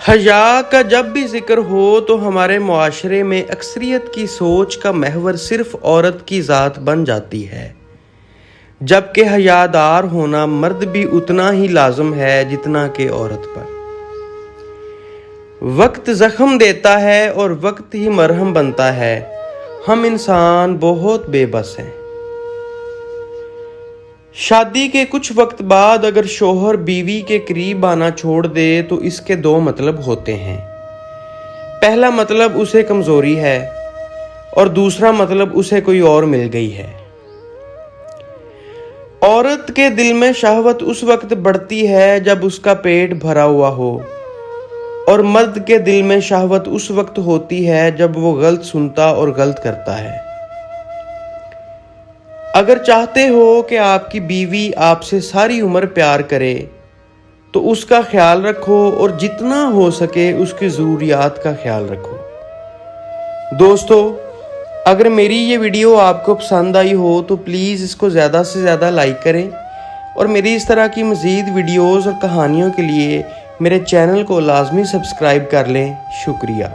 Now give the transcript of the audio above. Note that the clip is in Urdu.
حیا کا جب بھی ذکر ہو تو ہمارے معاشرے میں اکثریت کی سوچ کا محور صرف عورت کی ذات بن جاتی ہے، جبکہ حیادار ہونا مرد بھی اتنا ہی لازم ہے جتنا کہ عورت پر۔ وقت زخم دیتا ہے اور وقت ہی مرہم بنتا ہے، ہم انسان بہت بے بس ہیں۔ شادی کے کچھ وقت بعد اگر شوہر بیوی کے قریب آنا چھوڑ دے تو اس کے دو مطلب ہوتے ہیں۔ پہلا مطلب اسے کمزوری ہے اور دوسرا مطلب اسے کوئی اور مل گئی ہے۔ عورت کے دل میں شہوت اس وقت بڑھتی ہے جب اس کا پیٹ بھرا ہوا ہو، اور مرد کے دل میں شہوت اس وقت ہوتی ہے جب وہ غلط سنتا اور غلط کرتا ہے۔ اگر چاہتے ہو کہ آپ کی بیوی آپ سے ساری عمر پیار کرے تو اس کا خیال رکھو اور جتنا ہو سکے اس کی ضروریات کا خیال رکھو۔ دوستو، اگر میری یہ ویڈیو آپ کو پسند آئی ہو تو پلیز اس کو زیادہ سے زیادہ لائک کریں، اور میری اس طرح کی مزید ویڈیوز اور کہانیوں کے لیے میرے چینل کو لازمی سبسکرائب کر لیں۔ شکریہ۔